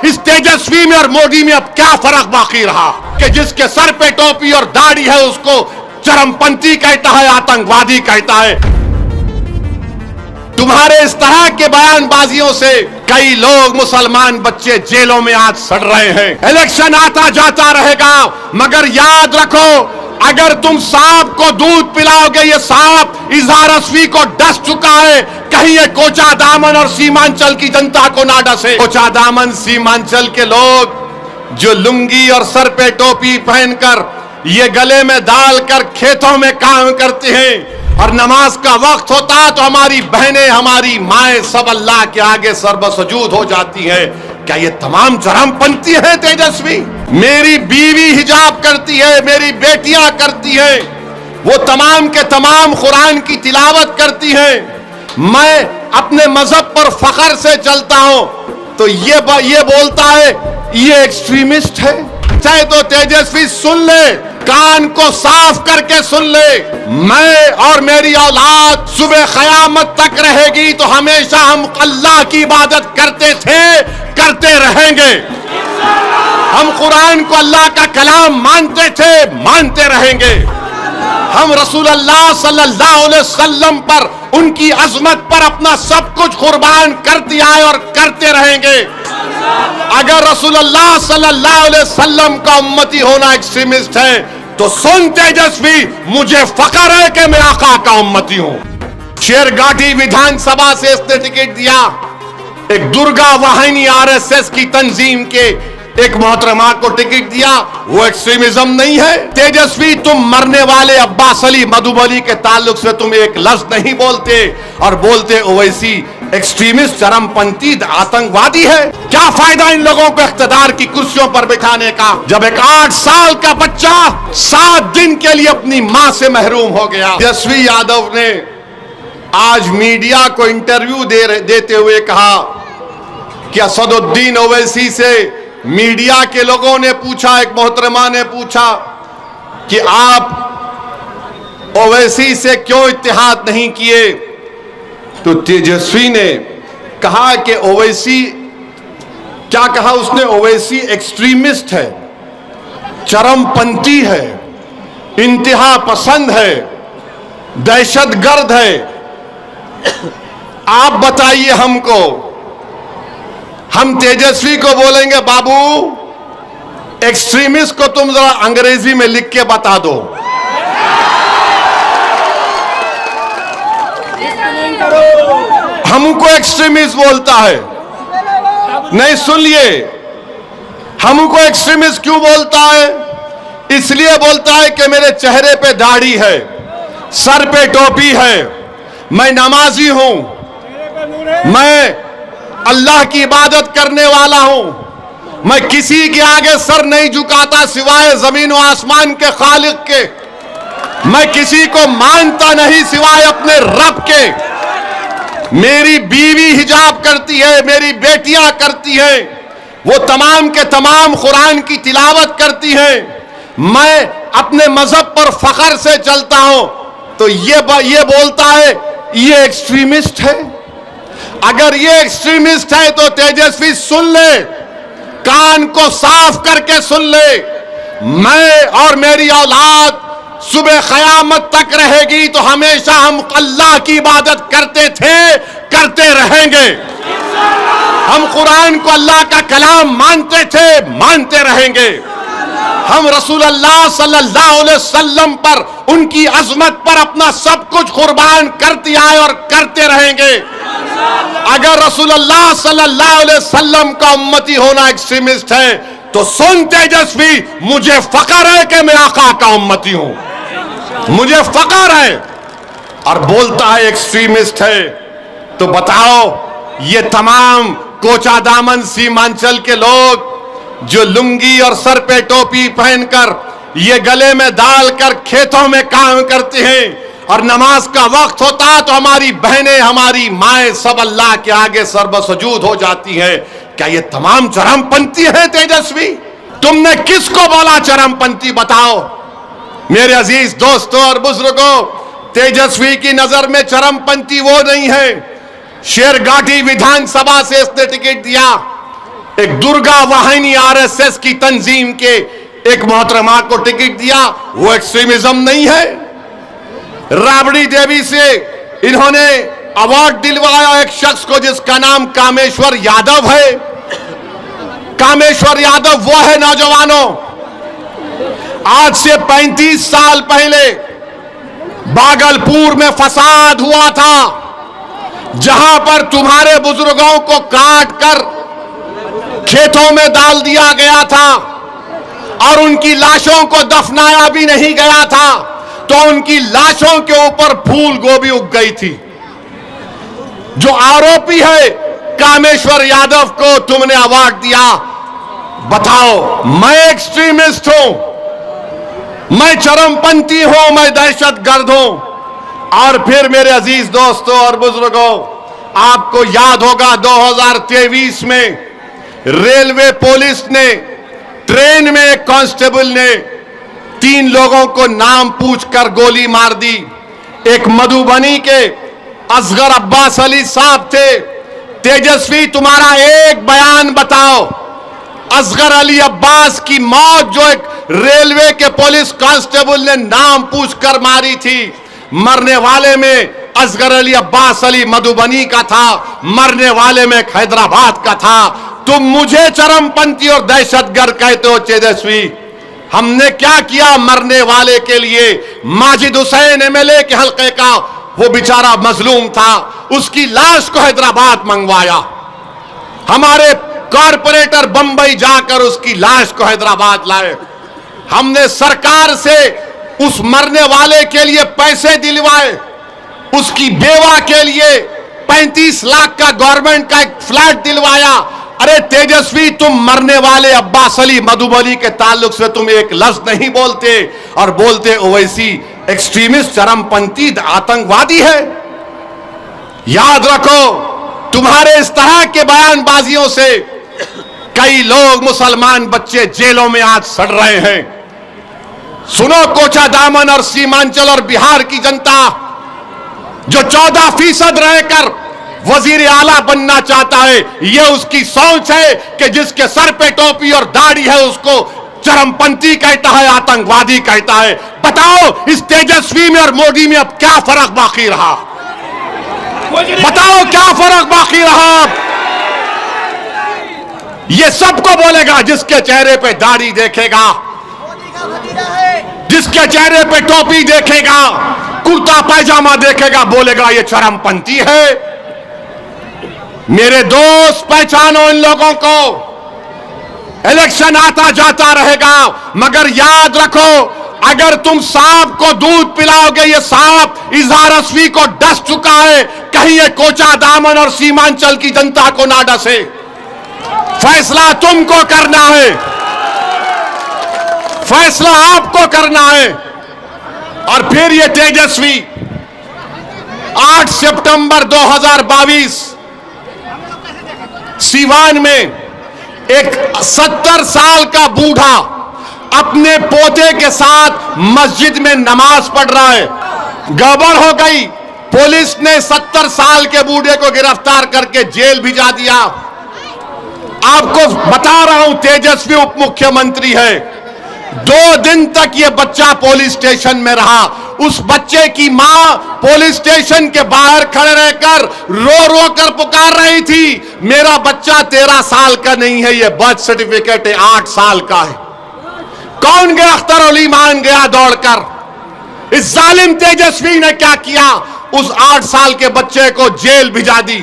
इस तेजस्वी में और मोदी में अब क्या फर्क बाकी रहा कि जिसके सर पे टोपी और दाढ़ी है उसको चरमपंथी कहता है, आतंकवादी कहता है। तुम्हारे इस तरह के बयानबाजियों से कई लोग, मुसलमान बच्चे जेलों में आज सड़ रहे हैं। इलेक्शन आता जाता रहेगा, मगर याद रखो, अगर तुम सांप को दूध पिलाओगे, ये सांप इजहार असवी को डस चुका है, कहीं ये कोचा दामन और सीमांचल की जनता को ना डसे। कोचा दामन सीमांचल के लोग जो लुंगी और सर पे टोपी पहनकर, ये गले में डालकर खेतों में काम करते हैं और नमाज का वक्त होता तो हमारी बहनें, हमारी माएं सब अल्लाह के आगे सर्वसजूद हो जाती हैं। क्या ये तमाम चरमपंथी हैं तेजस्वी? मेरी बीवी हिजाब करती है, मेरी बेटियां करती हैं, वो तमाम के तमाम कुरान की तिलावत करती हैं। मैं अपने मजहब पर फख्र से चलता हूं, तो ये बोलता है ये एक्सट्रीमिस्ट है। चाहे तो तेजस्वी सुन ले, कान को साफ करके सुन ले, मैं और मेरी औलाद सुबह क़यामत तक रहेगी तो हमेशा हम अल्लाह की इबादत करते थे, करते रहेंगे। हम कुरान को अल्लाह का कलाम मानते थे, मानते रहेंगे। हम रसूल अल्लाह सल्लल्लाहु अलैहि वसल्लम पर, उनकी अजमत पर अपना सब कुछ कुर्बान कर दिया है और करते रहेंगे। अगर रसूल अल्लाह सल्लल्लाहु अलैहि वसल्लम का उम्मती होना एक्सट्रीमिस्ट है तो सुन तेजस्वी, मुझे फख्र है कि मैं आका का उम्मती हूं। शेरघाटी विधानसभा से इसने टिकट दिया, एक दुर्गा वाहिनी आरएसएस की तंजीम के एक मोहतरमा को टिकट दिया, वो एक्सट्रीमिज्म नहीं है। तेजस्वी, तुम मरने वाले अब्बास अली मधुबनी के ताल्लुक से तुम एक लफ्ज नहीं बोलते और बोलते ओवैसी एक्सट्रीमिस्ट, चरमपंथी, आतंकवादी है। क्या फायदा इन लोगों को इख्तिदार की कुर्सियों पर बिठाने का, जब एक 8 साल का बच्चा 7 दिन के लिए अपनी मां से महरूम हो गया। तेजस्वी यादव ने आज मीडिया को इंटरव्यू देते हुए कहा कि असदुद्दीन ओवैसी से मीडिया के लोगों ने पूछा, एक मोहतरमा ने पूछा कि आप ओवैसी से क्यों इत्तेहाद नहीं किए, तो तेजस्वी ने कहा कि ओवैसी, क्या कहा उसने, ओवैसी एक्सट्रीमिस्ट है, चरमपंथी है, इंतहा पसंद है, दहशतगर्द है। आप बताइए हमको, हम तेजस्वी को बोलेंगे बाबू एक्सट्रीमिस्ट को तुम जरा अंग्रेजी में लिख के बता दो। हमको एक्सट्रीमिस्ट बोलता है, नहीं सुनिए, हमको एक्सट्रीमिस्ट क्यों बोलता है? इसलिए बोलता है कि मेरे चेहरे पे दाढ़ी है, सर पे टोपी है, मैं नमाजी हूं, मैं अल्लाह की इबादत करने वाला हूं, मैं किसी के आगे सर नहीं झुकाता सिवाय जमीन व आसमान के खालिक के, मैं किसी को मानता नहीं सिवाय अपने रब के। मेरी बीवी हिजाब करती है, मेरी बेटियां करती हैं, वो तमाम के तमाम कुरान की तिलावत करती हैं। मैं अपने मजहब पर फख्र से चलता हूं, तो ये बोलता है ये एक्सट्रीमिस्ट है। अगर ये एक्सट्रीमिस्ट है तो तेजस्वी सुन ले, कान को साफ करके सुन ले, मैं और मेरी औलाद सुबह क़यामत तक रहेगी तो हमेशा हम अल्लाह की इबादत करते थे, करते रहेंगे। हम कुरान को अल्लाह का कलाम मानते थे, मानते रहेंगे। हम रसूल अल्लाह सल्लल्लाहु अलैहि वसल्लम पर, उनकी अजमत पर अपना सब कुछ कुर्बान कर दिया है और करते रहेंगे। अगर रसूल अल्लाह सल्लल्लाहु अलैहि वसल्लम का उम्मती होना एक्सट्रीमिस्ट है तो सुन तेजस्वी, मुझे फख्र है कि मैं आका का उम्मती हूं, मुझे फख्र है। और बोलता है एक्सट्रीमिस्ट है, तो बताओ ये तमाम कोचा दामन सीमांचल के लोग जो लुंगी और सर पे टोपी पहनकर, ये गले में डालकर खेतों में काम करते हैं और नमाज का वक्त होता तो हमारी बहनें, हमारी माएं सब अल्लाह के आगे सर्वसजूद हो जाती हैं। क्या ये तमाम चरमपंथी हैं तेजस्वी? तुमने किसको बोला चरमपंथी, बताओ मेरे अजीज दोस्तों और बुजुर्गों। तेजस्वी की नजर में चरमपंथी वो नहीं है। शेरघाटी विधानसभा से इसने टिकट दिया, एक दुर्गा वाहिनी आरएसएस की तंजीम के एक मोहतरमा को टिकट दिया, वो एक्सट्रीमिज्म नहीं है? राबड़ी देवी से इन्होंने अवार्ड दिलवाया एक शख्स को जिसका नाम कामेश्वर यादव है। कामेश्वर यादव वो है नौजवानों, आज से 35 साल पहले भागलपुर में फसाद हुआ था, जहां पर तुम्हारे बुजुर्गों को काट कर खेतों में डाल दिया गया था और उनकी लाशों को दफनाया भी नहीं गया था, तो उनकी लाशों के ऊपर फूल गोभी उग गई थी। जो आरोपी है कामेश्वर यादव को तुमने अवार्ड दिया। बताओ, मैं एक्सट्रीमिस्ट हूं, मैं चरमपंथी हूं, मैं दहशतगर्द हूं? और फिर मेरे अजीज दोस्तों और बुजुर्गों, आपको याद होगा 2023 में रेलवे पुलिस ने ट्रेन में एक कांस्टेबल ने 3 लोगों को नाम पूछकर गोली मार दी। एक मधुबनी के असगर अब्बास अली साहब थे। तेजस्वी, तुम्हारा एक बयान बताओ, असगर अली अब्बास की मौत जो एक रेलवे के पुलिस कांस्टेबल ने नाम पूछकर मारी थी, मरने वाले में असगर अली अब्बास अली मधुबनी का था, मरने वाले में हैदराबाद का था। तुम मुझे चरमपंथी और दहशतगर्द कहते हो तेजस्वी, हमने क्या किया मरने वाले के लिए? माजिद हुसैन एमएलए के हल्के का वो बेचारा मजलूम था, उसकी लाश को हैदराबाद मंगवाया। हमारे कॉरपोरेटर बंबई जाकर उसकी लाश को हैदराबाद लाए। हमने सरकार से उस मरने वाले के लिए पैसे दिलवाए, उसकी बेवा के लिए 35 लाख का गवर्नमेंट का एक फ्लैट दिलवाया। अरे तेजस्वी, तुम मरने वाले अब्बास अली मधुबनी के ताल्लुक से तुम एक लफ्ज नहीं बोलते और बोलते ओवैसी एक्सट्रीमिस्ट, चरमपंथी, आतंकवादी है। याद रखो, तुम्हारे इस तरह के बयानबाजियों से कई लोग, मुसलमान बच्चे जेलों में आज सड़ रहे हैं। सुनो, कोचा दामन और सीमांचल और बिहार की जनता जो 14% रहकर वजीर आला बनना चाहता है, यह उसकी सोच है कि जिसके सर पे टोपी और दाढ़ी है उसको चरमपंथी कहता है, आतंकवादी कहता है। बताओ, इस तेजस्वी में और मोदी में अब क्या फर्क बाकी रहा? बताओ, क्या फर्क बाकी रहा? ये सबको बोलेगा, जिसके चेहरे पे दाढ़ी देखेगा, जिसके चेहरे पे टोपी देखेगा, कुर्ता पैजामा देखेगा, बोलेगा ये चरमपंथी है। मेरे दोस्त, पहचानो इन लोगों को। इलेक्शन आता जाता रहेगा, मगर याद रखो, अगर तुम सांप को दूध पिलाओगे, ये सांप इजहार असवी को डस चुका है, कहीं ये कोचा दामन और सीमांचल की जनता को ना डसे। फैसला तुमको करना है, फैसला आपको करना है। और फिर ये तेजस्वी 8 सितंबर 2022 सीवान में एक 70 साल का बूढ़ा अपने पोते के साथ मस्जिद में नमाज पढ़ रहा है। गड़बड़ हो गई, पुलिस ने 70 साल के बूढ़े को गिरफ्तार करके जेल भिजा दिया। आपको बता रहा हूं, तेजस्वी उप मुख्यमंत्री है। 2 दिन तक ये बच्चा पुलिस स्टेशन में रहा। उस बच्चे की मां पुलिस स्टेशन के बाहर खड़े रहकर रो रो कर पुकार रही थी, मेरा बच्चा 13 साल का नहीं है, ये बर्थ सर्टिफिकेट 8 साल का है। कौन गया? अख्तर अली मान गया दौड़कर। इस जालिम तेजस्वी ने क्या किया? उस 8 साल के बच्चे को जेल भिजा दी।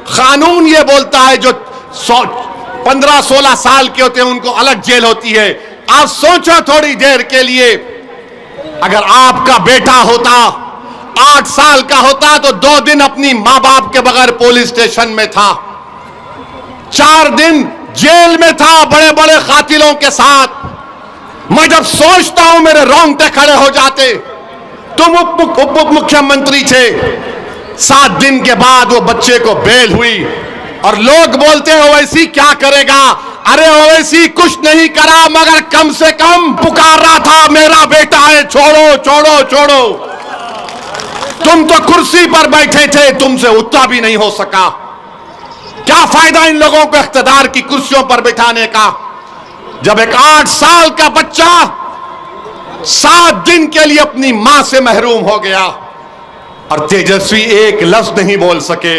कानून ये बोलता है जो 15-16 साल के होते हैं उनको अलग जेल होती है। आप सोचो थोड़ी देर के लिए, अगर आपका बेटा होता 8 साल का होता तो 2 दिन अपनी मां बाप के बगैर पुलिस स्टेशन में था, 4 दिन जेल में था बड़े बड़े कातिलों के साथ। मैं जब सोचता हूं मेरे रोंगटे खड़े हो जाते। तुम उप मुख्यमंत्री थे, 7 दिन के बाद वो बच्चे को बेल हुई और लोग बोलते हैं ओवैसी क्या करेगा? अरे ओवैसी कुछ नहीं करा, मगर कम से कम पुकार रहा था मेरा बेटा है, छोड़ो छोड़ो छोड़ो। तुम तो कुर्सी पर बैठे थे, तुमसे उतना भी नहीं हो सका। क्या फायदा इन लोगों को इख्तिदार की कुर्सियों पर बिठाने का, जब एक 8 साल का बच्चा 7 दिन के लिए अपनी मां से महरूम हो गया और तेजस्वी एक लफ्ज नहीं बोल सके।